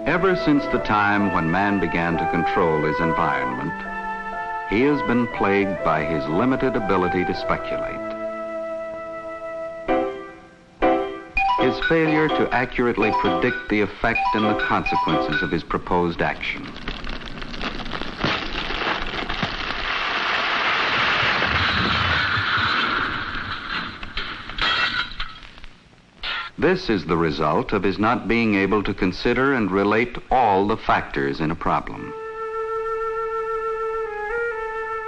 Ever since the time when man began to control his environment, he has been plagued by his limited ability to speculate. His failure to accurately predict the effect and the consequences of his proposed action. This is the result of his not being able to consider and relate all the factors in a problem.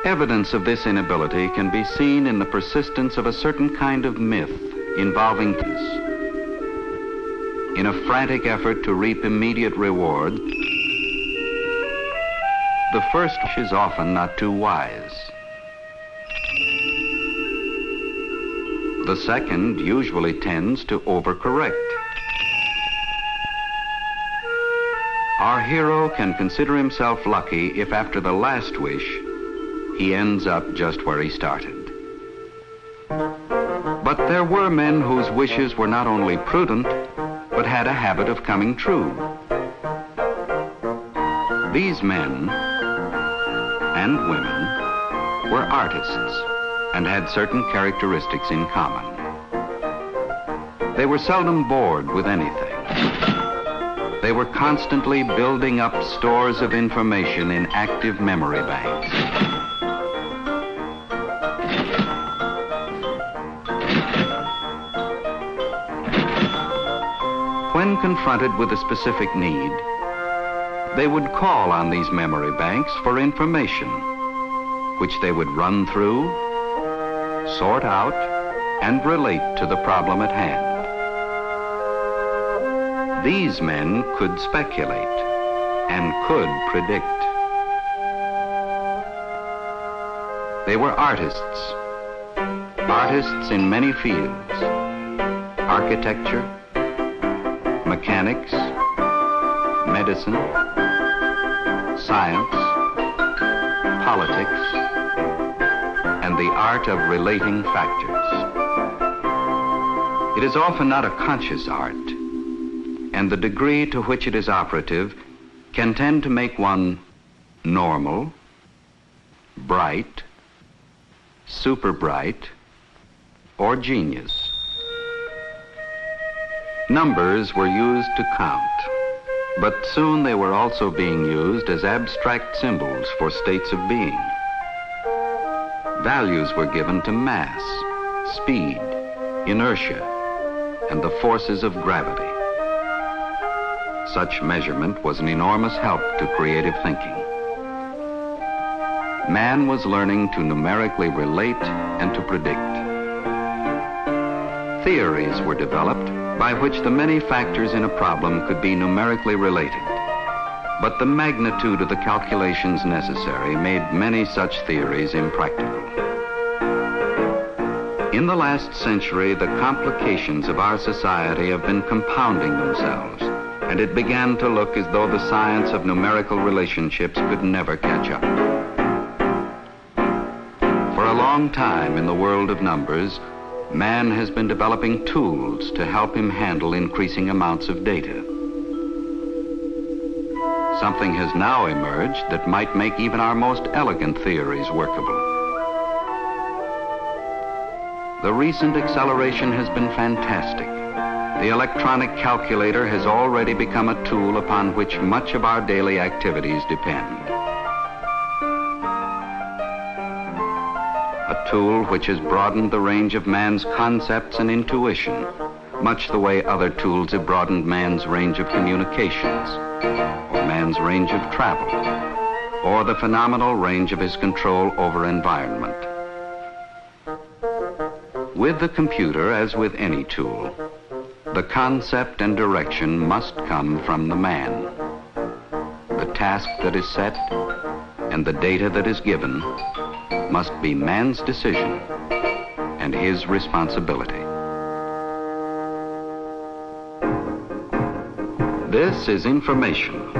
Evidence of this inability can be seen in the persistence of a certain kind of myth involving this. In a frantic effort to reap immediate reward, the first is often not too wise. The second usually tends to overcorrect. Our hero can consider himself lucky if after the last wish, he ends up just where he started. But there were men whose wishes were not only prudent, but had a habit of coming true. These men and women were artists and had certain characteristics in common. They were seldom bored with anything. They were constantly building up stores of information in active memory banks. When confronted with a specific need, they would call on these memory banks for information, which they would run through, sort out, and relate to the problem at hand. These men could speculate and could predict. They were artists in many fields: architecture, mechanics, medicine, science, politics, and the art of relating factors. It is often not a conscious art, and the degree to which it is operative can tend to make one normal, bright, super bright, or genius. Numbers were used to count, but soon they were also being used as abstract symbols for states of being. Values were given to mass, speed, inertia, and the forces of gravity. Such measurement was an enormous help to creative thinking. Man was learning to numerically relate and to predict. Theories were developed by which the many factors in a problem could be numerically related. But the magnitude of the calculations necessary made many such theories impractical. In the last century, the complications of our society have been compounding themselves, and it began to look as though the science of numerical relationships could never catch up. For a long time in the world of numbers, man has been developing tools to help him handle increasing amounts of data. Something has now emerged that might make even our most elegant theories workable. The recent acceleration has been fantastic. The electronic calculator has already become a tool upon which much of our daily activities depend. A tool which has broadened the range of man's concepts and intuition, much the way other tools have broadened man's range of communications, or man's range of travel, or the phenomenal range of his control over environment. With the computer, as with any tool, the concept and direction must come from the man. The task that is set and the data that is given must be man's decision and his responsibility. This is information.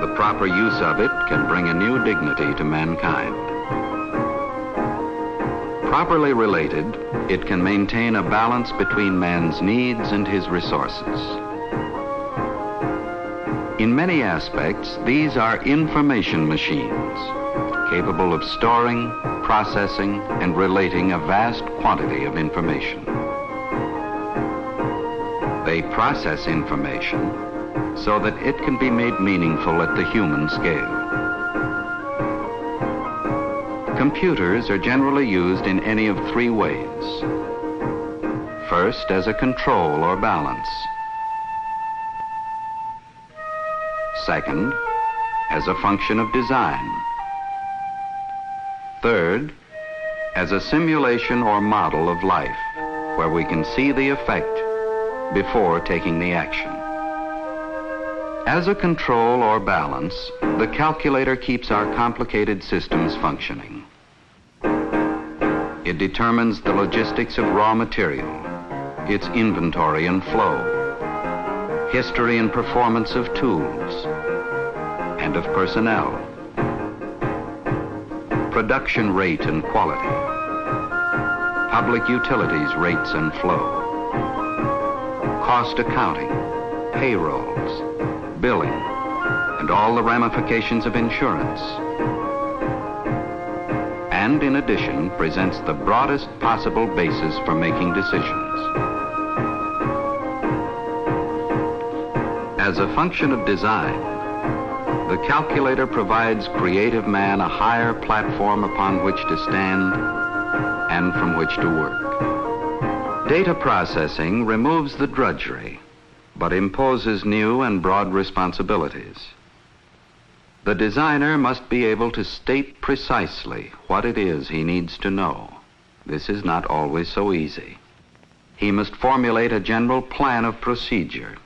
The proper use of it can bring a new dignity to mankind. Properly related, it can maintain a balance between man's needs and his resources. In many aspects, these are information machines, capable of storing, processing, and relating a vast quantity of information. They process information so that it can be made meaningful at the human scale. Computers are generally used in any of three ways. First, as a control or balance. Second, as a function of design. Third, as a simulation or model of life, where we can see the effect before taking the action. As a control or balance, the calculator keeps our complicated systems functioning. It determines the logistics of raw material, its inventory and flow, history and performance of tools, and of personnel, production rate and quality, public utilities rates and flow, cost accounting, payrolls, billing, and all the ramifications of insurance. And in addition, presents the broadest possible basis for making decisions. As a function of design, the calculator provides creative man a higher platform upon which to stand and from which to work. Data processing removes the drudgery, but imposes new and broad responsibilities. The designer must be able to state precisely what it is he needs to know. This is not always so easy. He must formulate a general plan of procedure.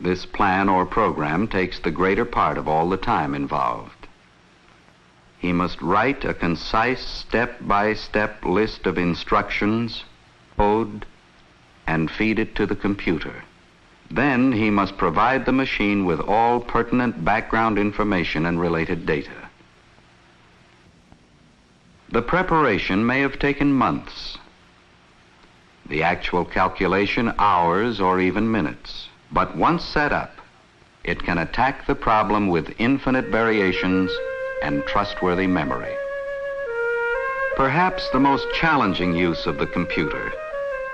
This plan or program takes the greater part of all the time involved. He must write a concise step-by-step list of instructions, code, and feed it to the computer. Then he must provide the machine with all pertinent background information and related data. The preparation may have taken months, the actual calculation hours or even minutes. But once set up, it can attack the problem with infinite variations and trustworthy memory. Perhaps the most challenging use of the computer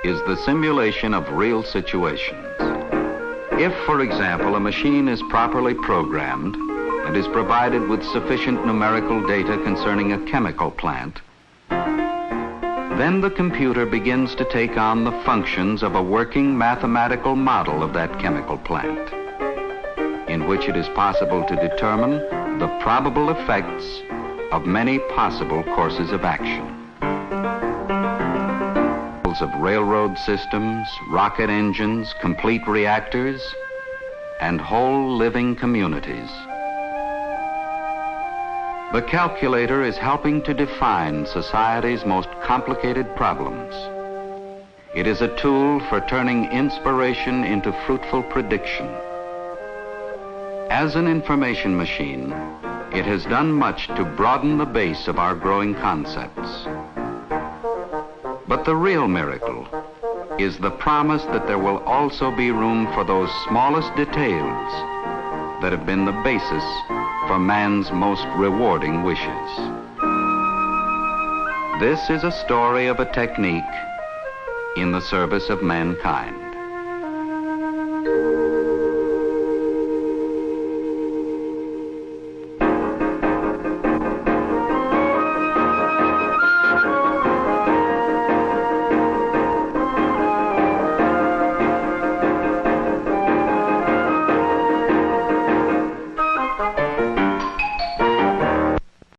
is the simulation of real situations. If, for example, a machine is properly programmed and is provided with sufficient numerical data concerning a chemical plant, then the computer begins to take on the functions of a working mathematical model of that chemical plant, in which it is possible to determine the probable effects of many possible courses of action. Of railroad systems, rocket engines, complete reactors, and whole living communities. The calculator is helping to define society's most complicated problems. It is a tool for turning inspiration into fruitful prediction. As an information machine, it has done much to broaden the base of our growing concepts. But the real miracle is the promise that there will also be room for those smallest details that have been the basis for man's most rewarding wishes. This is a story of a technique in the service of mankind.